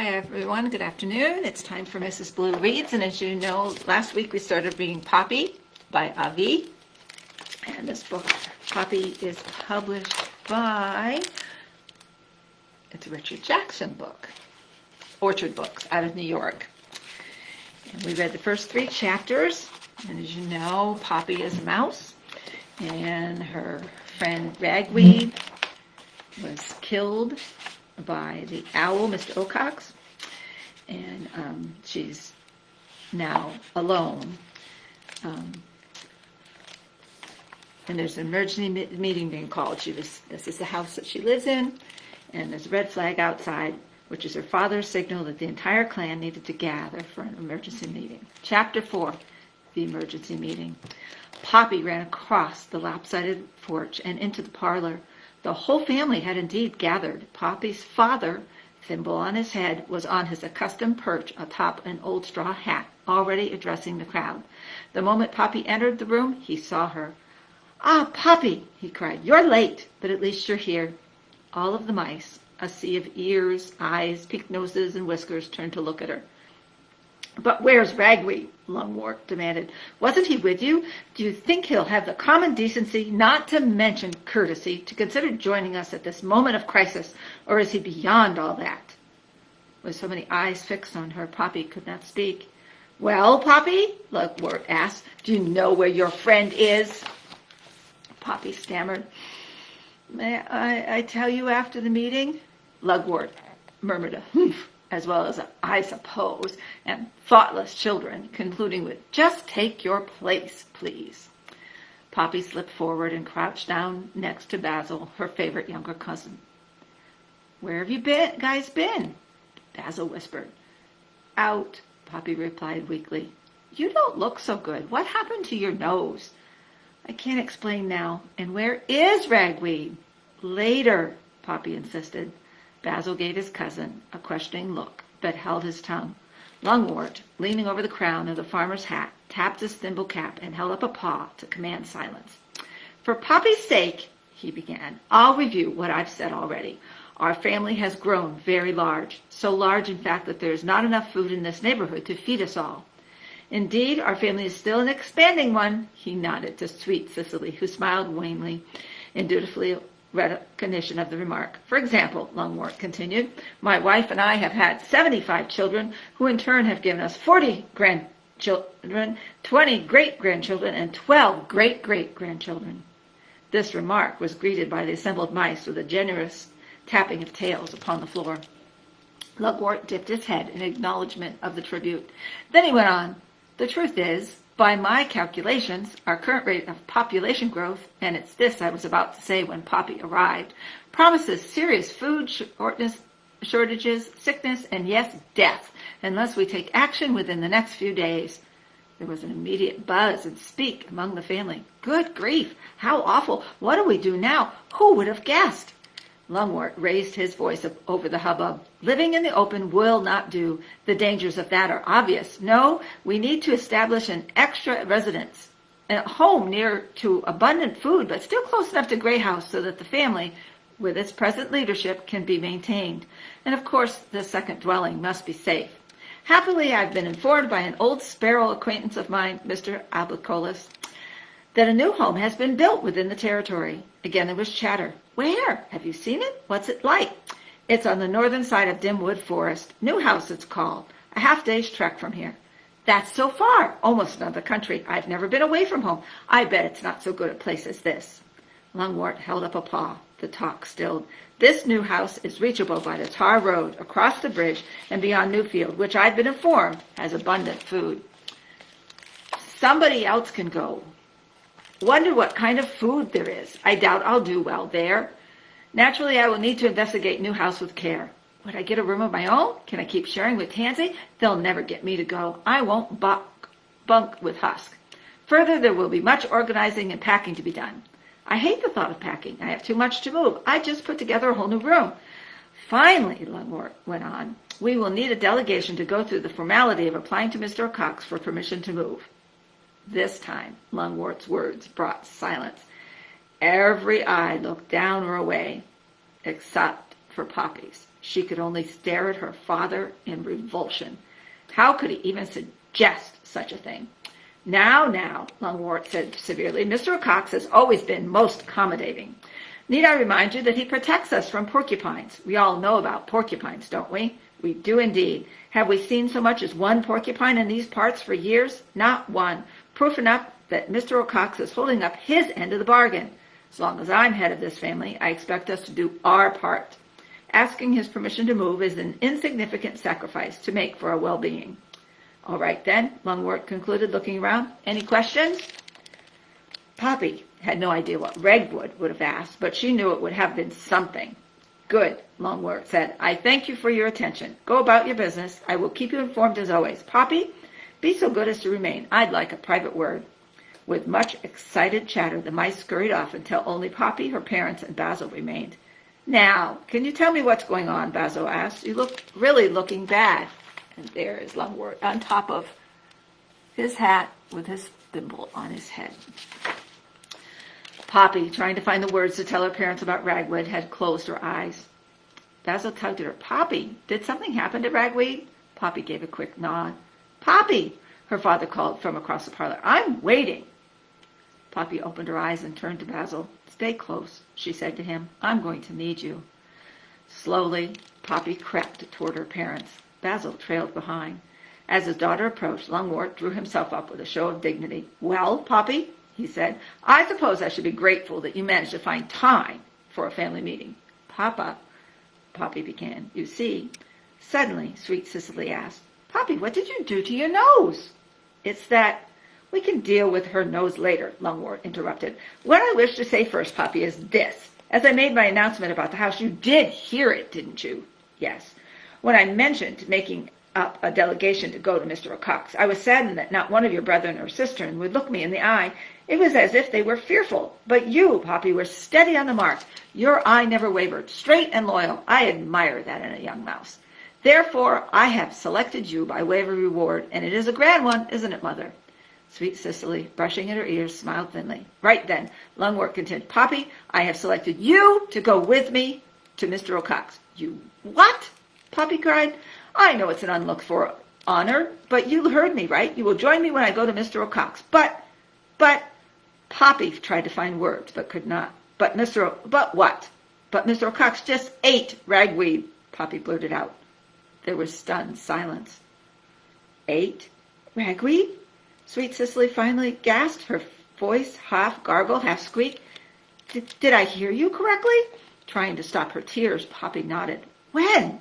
Hi everyone, good afternoon. It's time for Mrs. Blue Reads, and as you know, last week we started reading Poppy by Avi. And this book, Poppy, is published by, it's a Richard Jackson book, Orchard Books out of New York. And we read the first 3 chapters, and as you know, Poppy is a mouse, and her friend Ragweed was killed by the owl, Mr. Ocox, and she's now alone. And there's an emergency meeting being called. This is the house that she lives in, and there's a red flag outside, which is her father's signal that the entire clan needed to gather for an emergency meeting. Chapter 4, the emergency meeting. Poppy ran across the lopsided porch and into the parlor. The whole family had indeed gathered. Poppy's father, thimble on his head, was on his accustomed perch atop an old straw hat, already addressing the crowd. The moment Poppy entered the room, he saw her. "Ah, Poppy," he cried, "you're late, but at least you're here." All of the mice, a sea of ears, eyes, pink noses, and whiskers, turned to look at her. "But where's Ragweed?" Lungwort demanded. "Wasn't he with you? Do you think he'll have the common decency, not to mention courtesy, to consider joining us at this moment of crisis, or is he beyond all that?" With so many eyes fixed on her, Poppy could not speak. "Well, Poppy," Lungwort asked, "do you know where your friend is?" Poppy stammered. "May I tell you after the meeting?" Lungwort murmured a humph, as well as a "I suppose," and thoughtless children, concluding with, "Just take your place, please." Poppy slipped forward and crouched down next to Basil, her favorite younger cousin. "Where have you guys been?" Basil whispered. "Out," Poppy replied weakly. "You don't look so good. What happened to your nose?" "I can't explain now. And where is Ragweed?" "Later," Poppy insisted. Basil gave his cousin a questioning look, but held his tongue. Lungwort, leaning over the crown of the farmer's hat, tapped his thimble cap and held up a paw to command silence. "For Poppy's sake," he began, "I'll review what I've said already. Our family has grown very large, so large, in fact, that there is not enough food in this neighborhood to feed us all. Indeed, our family is still an expanding one." He nodded to sweet Cicely, who smiled wanly in dutifully recognition of the remark. "For example," Lungwort continued, "my wife and I have had 75 children, who in turn have given us 40 grandchildren, 20 great-grandchildren, and 12 great-great-grandchildren." This remark was greeted by the assembled mice with a generous tapping of tails upon the floor. Lungwort dipped his head in acknowledgement of the tribute. Then he went on, "The truth is, by my calculations, our current rate of population growth," and it's this I was about to say when Poppy arrived, "promises serious food shortages, sickness, and yes, death, unless we take action within the next few days." There was an immediate buzz and speak among the family. "Good grief! How awful! What do we do now? Who would have guessed?" Lungwort raised his voice over the hubbub. "Living in the open will not do. The dangers of that are obvious. No, we need to establish an extra residence, a home near to abundant food, but still close enough to Grey House so that the family, with its present leadership, can be maintained. And of course, the second dwelling must be safe. Happily, I've been informed by an old sparrow acquaintance of mine, Mr. Albicolus, that a new home has been built within the territory." Again there was chatter. "Where? Have you seen it? What's it like?" "It's on the northern side of Dim Wood Forest. New House, it's called. A half-day's trek from here." "That's so far. Almost another country. I've never been away from home. I bet it's not so good a place as this." Lungwort held up a paw. The talk stilled. "This new house is reachable by the tar road, across the bridge, and beyond Newfield, which I've been informed has abundant food." "Somebody else can go. Wonder what kind of food there is. I doubt I'll do well there. Naturally, I will need to investigate new house with care. Would I get a room of my own? Can I keep sharing with Tansy? They'll never get me to go. I won't bunk with Husk. Further, there will be much organizing and packing to be done. I hate the thought of packing. I have too much to move. I just put together a whole new room. Finally," Lungwort went on, "we will need a delegation to go through the formality of applying to Mr. Cox for permission to move." This time, Lungwort's words brought silence. Every eye looked down or away, except for Poppy's. She could only stare at her father in revulsion. How could he even suggest such a thing? Now, Lungwort said severely, Mr. Cox has always been most accommodating. Need I remind you that he protects us from porcupines? We all know about porcupines, don't we? We do indeed. Have we seen so much as one porcupine in these parts for years? Not one. Proof enough that Mr. O'Cox is holding up his end of the bargain. As long as I'm head of this family, I expect us to do our part. Asking his permission to move is an insignificant sacrifice to make for our well-being. All right then, Lungwort concluded, looking around. Any questions? Poppy had no idea what Redwood would have asked, but she knew it would have been something. Good, Lungwort said. I thank you for your attention. Go about your business. I will keep you informed as always. Poppy, be so good as to remain. I'd like a private word. With much excited chatter, the mice scurried off until only Poppy, her parents, and Basil remained. Now, can you tell me what's going on? Basil asked. You look really looking bad. And there is Lungwort on top of his hat with his thimble on his head. Poppy, trying to find the words to tell her parents about Ragweed, had closed her eyes. Basil tugged at her. Poppy, did something happen to Ragweed? Poppy gave a quick nod. Poppy, her father called from across the parlor. I'm waiting. Poppy opened her eyes and turned to Basil. Stay close, she said to him. I'm going to need you. Slowly, Poppy crept toward her parents. Basil trailed behind. As his daughter approached, Lungwort drew himself up with a show of dignity. Well, Poppy, he said, I suppose I should be grateful that you managed to find time for a family meeting. Papa, Poppy began, you see. Suddenly, sweet Cicely asked, Poppy, what did you do to your nose? It's that we can deal with her nose later, Lungwort interrupted. What I wish to say first, Poppy, is this. As I made my announcement about the house, you did hear it, didn't you? Yes. When I mentioned making up a delegation to go to Mr. O'Cox, I was saddened that not one of your brethren or sister would look me in the eye. It was as if they were fearful. But you, Poppy, were steady on the mark. Your eye never wavered, straight and loyal. I admire that in a young mouse. Therefore, I have selected you by way of a reward, and it is a grand one, isn't it, Mother? Sweet Cicely, brushing at her ears, smiled thinly. Right then, Lungwort continued. Poppy, I have selected you to go with me to Mr. O'Cox. You what? Poppy cried. I know it's an unlooked-for honor, but you heard me, right? You will join me when I go to Mr. O'Cox. But, Poppy tried to find words, but could not. But what? But Mr. O'Cox just ate ragweed, Poppy blurted out. There was stunned silence. Ate ragweed? Sweet Cicely finally gasped, her voice half gargled, half squeaked. Did I hear you correctly? Trying to stop her tears, Poppy nodded. When?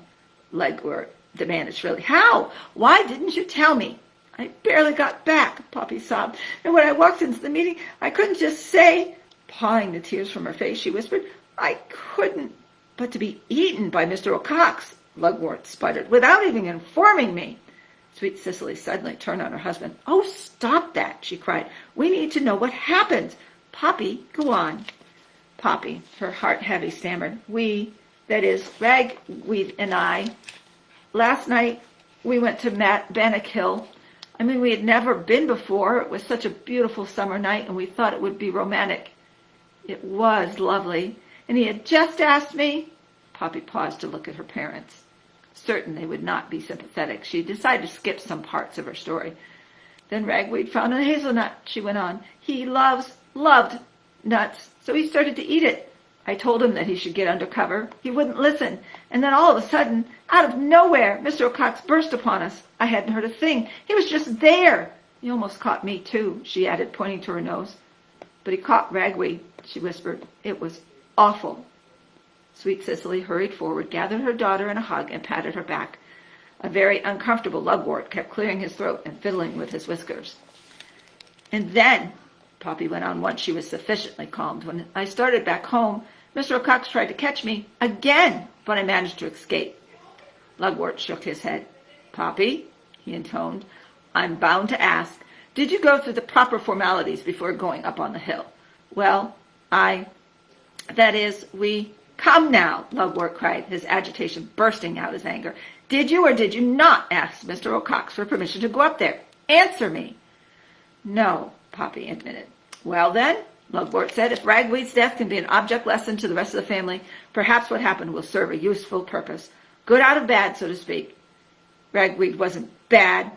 Lungwort demanded shrilly. How? Why didn't you tell me? I barely got back, Poppy sobbed. And when I walked into the meeting, I couldn't just say, pawing the tears from her face, she whispered, I couldn't. But to be eaten by Mr. O'Cox, Lungwort sputtered, without even informing me. Sweet Cicely suddenly turned on her husband. Oh, stop that, she cried. We need to know what happened. Poppy, go on. Poppy, her heart heavy, stammered. That is, Ragweed and I, last night we went to Bannock Hill. I mean, we had never been before. It was such a beautiful summer night, and we thought it would be romantic. It was lovely. And he had just asked me. Poppy paused to look at her parents. Certain they would not be sympathetic, she decided to skip some parts of her story. Then Ragweed found a hazelnut, she went on. He loved nuts, so he started to eat it. I told him that he should get under cover. He wouldn't listen. And then all of a sudden, out of nowhere, Mr. O'Cox burst upon us. I hadn't heard a thing. He was just there. He almost caught me, too, she added, pointing to her nose. But he caught Ragweed, she whispered. It was awful. Sweet Cicely hurried forward, gathered her daughter in a hug, and patted her back. A very uncomfortable Lungwort kept clearing his throat and fiddling with his whiskers. And then, Poppy went on once she was sufficiently calmed, when I started back home, Mr. O'Cox tried to catch me again, but I managed to escape. Lungwort shook his head. Poppy, he intoned, I'm bound to ask, did you go through the proper formalities before going up on the hill? Well, Come now, Lungwort cried, his agitation bursting out his anger. Did you or did you not ask Mr. O'Cox for permission to go up there? Answer me. No, Poppy admitted. Well then, Lungwort said, if Ragweed's death can be an object lesson to the rest of the family, perhaps what happened will serve a useful purpose. good out of bad, so to speak. Ragweed wasn't bad,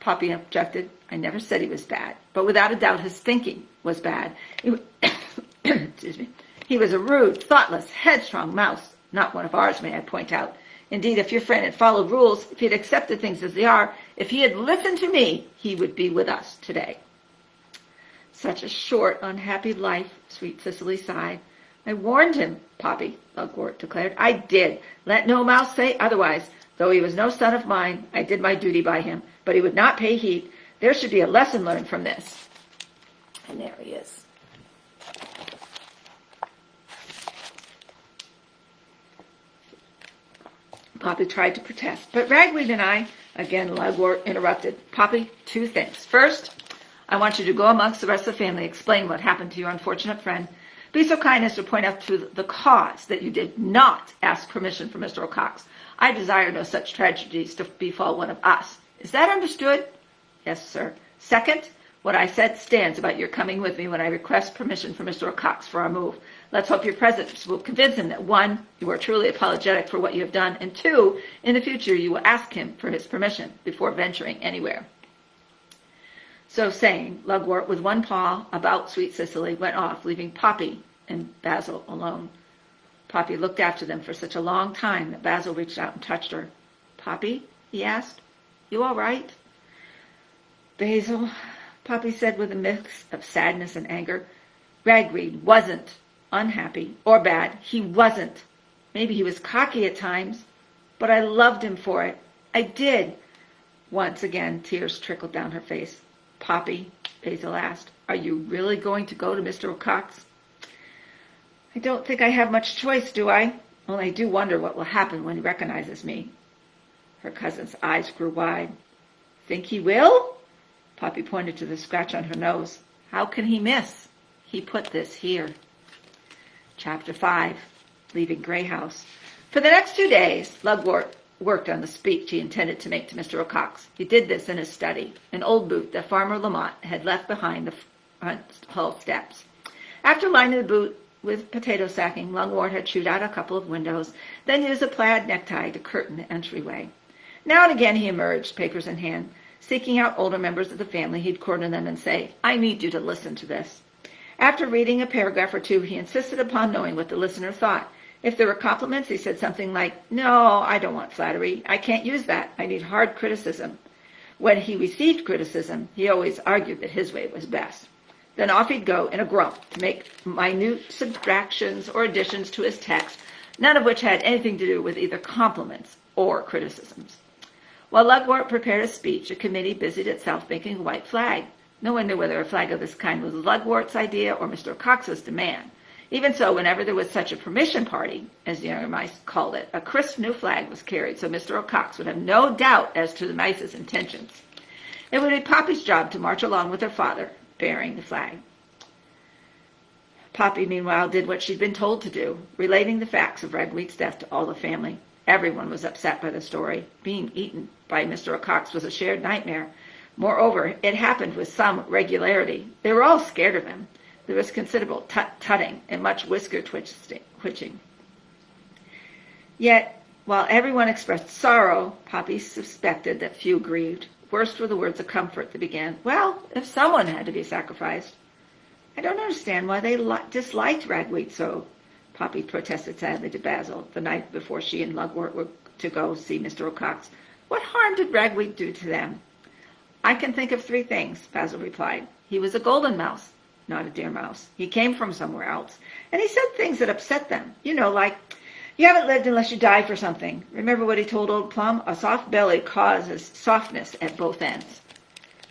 Poppy objected. I never said he was bad, but without a doubt his thinking was bad. Excuse me. He was a rude, thoughtless, headstrong mouse. Not one of ours, may I point out. Indeed, if your friend had followed rules, if he had accepted things as they are, if he had listened to me, he would be with us today. Such a short, unhappy life, sweet Cicely sighed. I warned him, Poppy, Lugwort declared. I did. Let no mouse say otherwise. Though he was no son of mine, I did my duty by him, but he would not pay heed. There should be a lesson learned from this. And there he is. Poppy tried to protest, but Ragweed and I, again Lugwort interrupted. Poppy, two things. First, I want you to go amongst the rest of the family, explain what happened to your unfortunate friend. Be so kind as to point out to the cause that you did not ask permission from Mr. O'Cox. I desire no such tragedies to befall one of us. Is that understood? Yes, sir. Second, what I said stands about your coming with me when I request permission from Mr. O'Cox for our move. Let's hope your presence will convince him that, one, you are truly apologetic for what you have done, and two, in the future you will ask him for his permission before venturing anywhere. So saying, Lugwort, with one paw about sweet Cicely, went off, leaving Poppy and Basil alone. Poppy looked after them for such a long time that Basil reached out and touched her. Poppy, he asked, you all right? Basil, Poppy said with a mix of sadness and anger. Ragweed wasn't unhappy or bad. He wasn't. Maybe he was cocky at times, but I loved him for it. I did. Once again, tears trickled down her face. Poppy, Basil asked, are you really going to go to Mr. O'Cox? I don't think I have much choice, do I? Only I do wonder what will happen when he recognizes me. Her cousin's eyes grew wide. Think he will? Poppy pointed to the scratch on her nose. How can he miss? He put this here. Chapter 5, Leaving Grey House. For the next 2 days, Lugwort worked on the speech he intended to make to Mr. O'Cox. He did this in his study, an old boot that Farmer Lamont had left behind the front hall steps. After lining the boot with potato sacking, Lugwort had chewed out a couple of windows, then used a plaid necktie to curtain the entryway. Now and again he emerged, papers in hand. Seeking out older members of the family, he'd corner them and say, I need you to listen to this. After reading a paragraph or two, he insisted upon knowing what the listener thought. If there were compliments, he said something like, no, I don't want flattery. I can't use that. I need hard criticism. When he received criticism, he always argued that his way was best. Then off he'd go in a grump to make minute subtractions or additions to his text, none of which had anything to do with either compliments or criticisms. While Lugwort prepared a speech, a committee busied itself making a white flag. No one knew whether a flag of this kind was Lugwort's idea or Mr. Cox's demand. Even so, whenever there was such a permission party, as the younger mice called it, a crisp new flag was carried so Mr. O'Cox would have no doubt as to the mice's intentions. It would be Poppy's job to march along with her father, bearing the flag. Poppy, meanwhile, did what she'd been told to do, relating the facts of Ragweed's death to all the family. Everyone was upset by the story. Being eaten by Mr. O'Cox was a shared nightmare. Moreover, it happened with some regularity. They were all scared of him. There was considerable tut-tutting and much whisker twitching. Yet, while everyone expressed sorrow, Poppy suspected that few grieved. Worst were the words of comfort that began, well, if someone had to be sacrificed. I don't understand why they disliked Ragweed so, Poppy protested sadly to Basil the night before she and Lugwort were to go see Mr. O'Cox. What harm did Ragweed do to them? I can think of 3 things, Basil replied. He was a golden mouse, not a deer mouse. He came from somewhere else, and he said things that upset them. You know, like, you haven't lived unless you die for something. Remember what he told old Plum? A soft belly causes softness at both ends.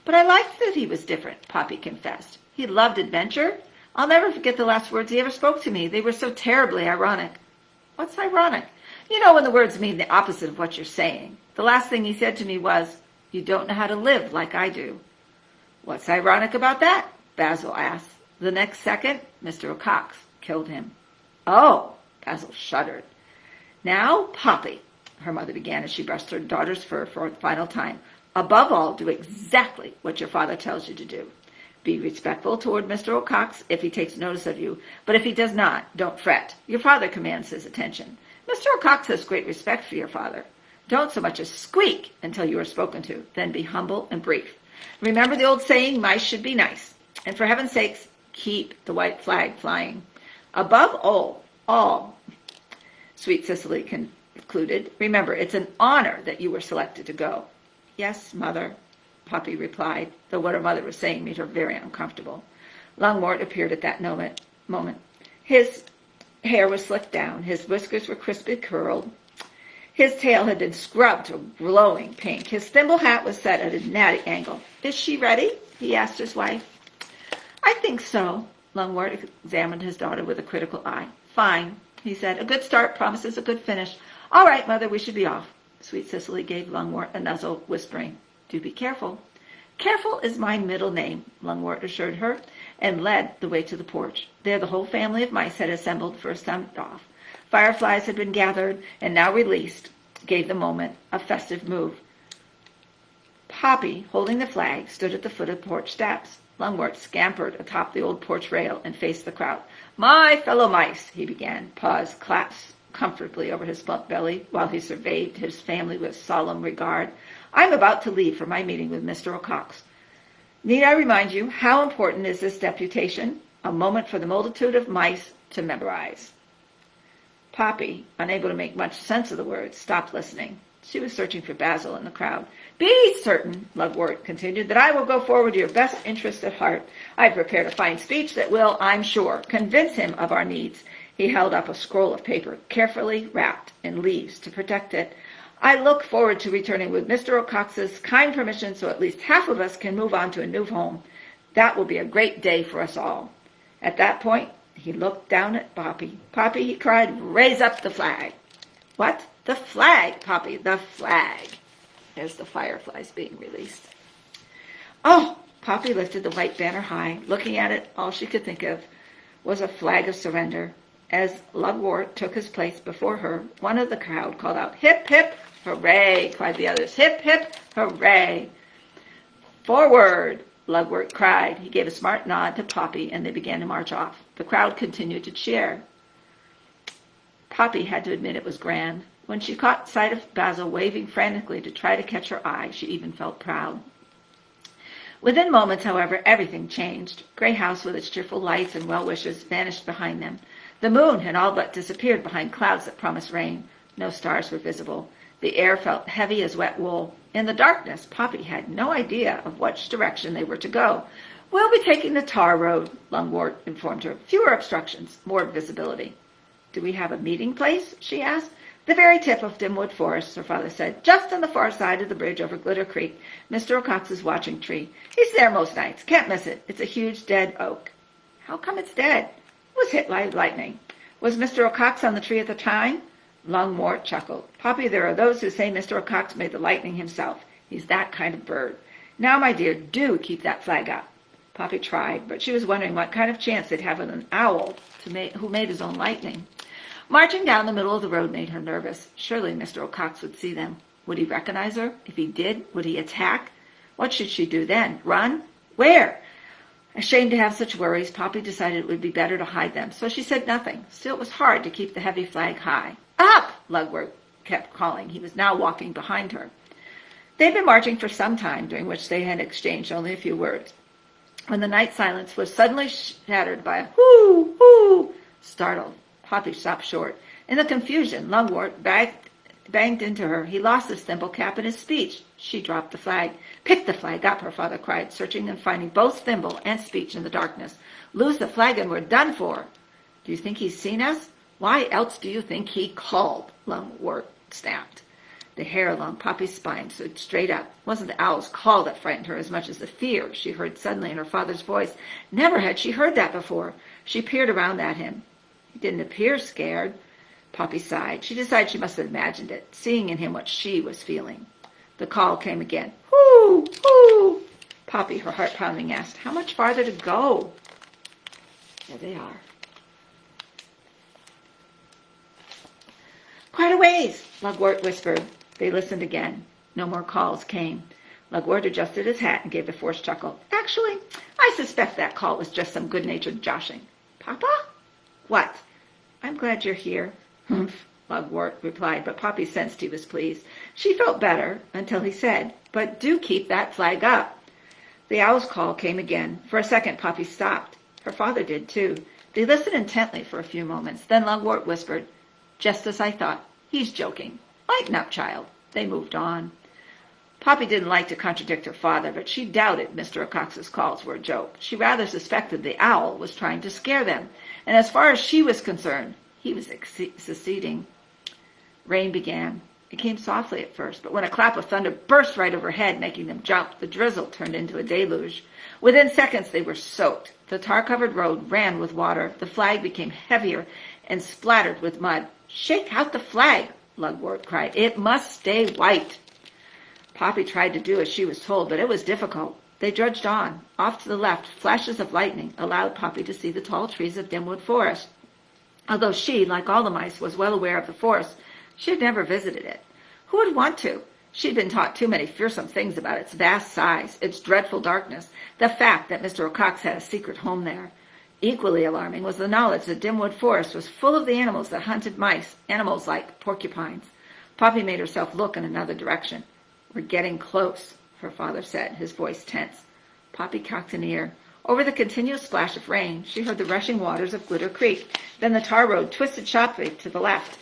But I liked that he was different, Poppy confessed. He loved adventure. I'll never forget the last words he ever spoke to me. They were so terribly ironic. What's ironic? You know when the words mean the opposite of what you're saying. The last thing he said to me was, you don't know how to live like I do. What's ironic about that? Basil asked. The next second, Mr. O'Cox killed him. Oh, Basil shuddered. Now, Poppy, her mother began as she brushed her daughter's fur for the final time. Above all, do exactly what your father tells you to do. Be respectful toward Mr. O'Cox if he takes notice of you, but if he does not, don't fret. Your father commands his attention. Mr. O'Cox has great respect for your father. Don't so much as squeak until you are spoken to. Then be humble and brief. Remember the old saying, mice should be nice. And for heaven's sakes, keep the white flag flying. Above all, sweet Cicely concluded, remember, it's an honor that you were selected to go. Yes, mother, Poppy replied, though what her mother was saying made her very uncomfortable. Longmort appeared at that moment. His hair was slicked down. His whiskers were crisply curled. His tail had been scrubbed to a glowing pink. His thimble hat was set at a natty angle. Is she ready? He asked his wife. I think so. Longmort examined his daughter with a critical eye. Fine, he said. A good start promises a good finish. All right, mother, we should be off. Sweet Cicely gave Longmort a nuzzle, whispering, do be careful. Careful is my middle name, Longmort assured her, and led the way to the porch. There the whole family of mice had assembled for a send-off. Fireflies had been gathered and now released, gave the moment a festive move. Poppy, holding the flag, stood at the foot of the porch steps. Longmort scampered atop the old porch rail and faced the crowd. My fellow mice, he began, paused, clasped comfortably over his plump belly while he surveyed his family with solemn regard. I'm about to leave for my meeting with Mr. O'Cox. Need I remind you how important is this deputation? A moment for the multitude of mice to memorize. Poppy, unable to make much sense of the words, stopped listening. She was searching for Basil in the crowd. Be certain, Longmort continued, that I will go forward to your best interest at heart. I have prepared a fine speech that will, I'm sure, convince him of our needs. He held up a scroll of paper, carefully wrapped in leaves to protect it. I look forward to returning with Mr. O'Cox's kind permission so at least half of us can move on to a new home. That will be a great day for us all. At that point, he looked down at Poppy. Poppy, he cried, raise up the flag. What? The flag, Poppy, the flag. There's the fireflies being released. Oh, Poppy lifted the white banner high. Looking at it, all she could think of was a flag of surrender. As Longmort took his place before her, one of the crowd called out, hip, hip, hooray, cried the others. Hip, hip, hooray. Forward, Longmort cried. He gave a smart nod to Poppy, and they began to march off. The crowd continued to cheer. Poppy had to admit it was grand. When she caught sight of Basil waving frantically to try to catch her eye, she even felt proud. Within moments, however, everything changed. Grey House, with its cheerful lights and well-wishes, vanished behind them. The moon had all but disappeared behind clouds that promised rain. No stars were visible. The air felt heavy as wet wool. In the darkness, Poppy had no idea of which direction they were to go. We'll be taking the tar road, Longmort informed her. Fewer obstructions, more visibility. Do we have a meeting place? She asked. The very tip of Dimwood Forest, her father said, just on the far side of the bridge over Glitter Creek, Mr. O'Cox's watching tree. He's there most nights. Can't miss it. It's a huge dead oak. How come it's dead? It was hit by lightning. Was Mr. O'Cox on the tree at the time? Longmort chuckled. Poppy, there are those who say Mr. O'Cox made the lightning himself. He's that kind of bird. Now, my dear, do keep that flag up. Poppy tried, but she was wondering what kind of chance they'd have with an owl who made his own lightning. Marching down the middle of the road made her nervous. Surely Mr. O'Cox would see them. Would he recognize her? If he did, would he attack? What should she do then? Run? Where? Ashamed to have such worries, Poppy decided it would be better to hide them, so she said nothing. Still, it was hard to keep the heavy flag high. Up! Longmort kept calling. He was now walking behind her. They'd been marching for some time, during which they had exchanged only a few words, when the night silence was suddenly shattered by a whoo, whoo. Startled, Poppy stopped short. In the confusion, Longmort banged into her. He lost his thimble cap in his speech. She dropped the flag. Pick the flag up, her father cried, searching and finding both thimble and speech in the darkness. Lose the flag and we're done for. Do you think he's seen us? Why else do you think he called? Longmort snapped. The hair along Poppy's spine stood straight up. It wasn't the owl's call that frightened her as much as the fear she heard suddenly in her father's voice. Never had she heard that before. She peered around at him. He didn't appear scared. Poppy sighed. She decided she must have imagined it, seeing in him what she was feeling. The call came again. Whoo! Whoo! Poppy, her heart pounding, asked, how much farther to go? There they are. Quite a ways, Longmort whispered. They listened again. No more calls came. Longmort adjusted his hat and gave a forced chuckle. Actually, I suspect that call was just some good-natured joshing. Papa? What? I'm glad you're here. Humph. Mugwort replied, but Poppy sensed he was pleased. She felt better until he said, "But do keep that flag up." The owl's call came again. For a second, Poppy stopped. Her father did, too. They listened intently for a few moments. Then Mugwort whispered, "Just as I thought. He's joking. Lighten up, child." They moved on. Poppy didn't like to contradict her father, but she doubted Mr. O'Cox's calls were a joke. She rather suspected the owl was trying to scare them, and as far as she was concerned, he was succeeding. Rain began. It came softly at first, but when a clap of thunder burst right overhead, making them jump, the drizzle turned into a deluge. Within seconds, they were soaked. The tar-covered road ran with water. The flag became heavier and splattered with mud. "Shake out the flag," Mugwort cried. "It must stay white." Poppy tried to do as she was told, but it was difficult. They trudged on. Off to the left, flashes of lightning allowed Poppy to see the tall trees of Dimwood Forest. Although she, like all the mice, was well aware of the forest, she had never visited it. Who would want to? She'd been taught too many fearsome things about its vast size, its dreadful darkness, the fact that Mr. O'Cox had a secret home there. Equally alarming was the knowledge that Dimwood Forest was full of the animals that hunted mice, animals like porcupines. Poppy made herself look in another direction. "We're getting close," her father said, his voice tense. Poppy cocked an ear. Over the continuous splash of rain, she heard the rushing waters of Glitter Creek. Then the tar road twisted sharply to the left.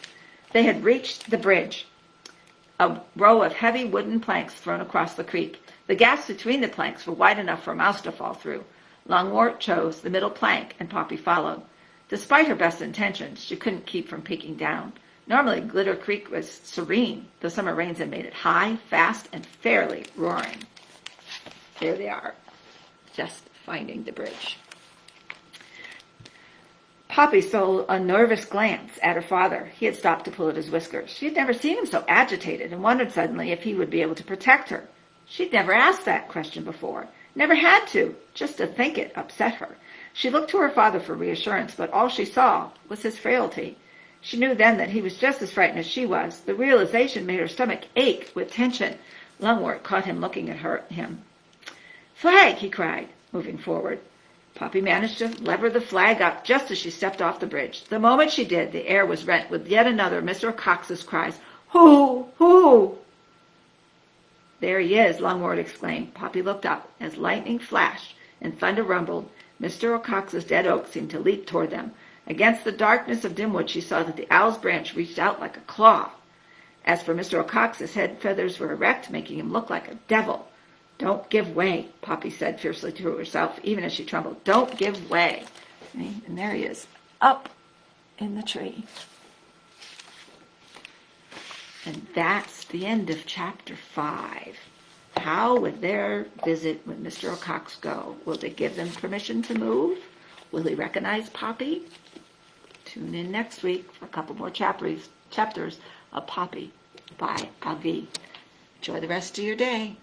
They had reached the bridge, a row of heavy wooden planks thrown across the creek. The gaps between the planks were wide enough for a mouse to fall through. Longwort chose the middle plank, and Poppy followed. Despite her best intentions, she couldn't keep from peeking down. Normally, Glitter Creek was serene. The summer rains had made it high, fast, and fairly roaring. There they are, just finding the bridge. Poppy stole a nervous glance at her father. He had stopped to pull at his whiskers. She had never seen him so agitated and wondered suddenly if he would be able to protect her. She'd never asked that question before. Never had to. Just to think it upset her. She looked to her father for reassurance, but all she saw was his frailty. She knew then that he was just as frightened as she was. The realization made her stomach ache with tension. Longwort caught him looking at him. "Flag!" he cried, moving forward. Poppy managed to lever the flag up just as she stepped off the bridge. The moment she did, the air was rent with yet another Mr. O'Cox's cries. "Hoo! Hoo!" "There he is," Longwort exclaimed. Poppy looked up. As lightning flashed and thunder rumbled, Mr. O'Cox's dead oak seemed to leap toward them. Against the darkness of Dimwood, she saw that the owl's branch reached out like a claw. As for Mr. O'Cox, his head feathers were erect, making him look like a devil. "Don't give way," Poppy said fiercely to herself, even as she trembled. "Don't give way." And there he is, up in the tree. And that's the end of chapter 5. How would their visit with Mr. O'Cox go? Will they give them permission to move? Will he recognize Poppy? Tune in next week for a couple more chapters of Poppy by Alvi. Enjoy the rest of your day.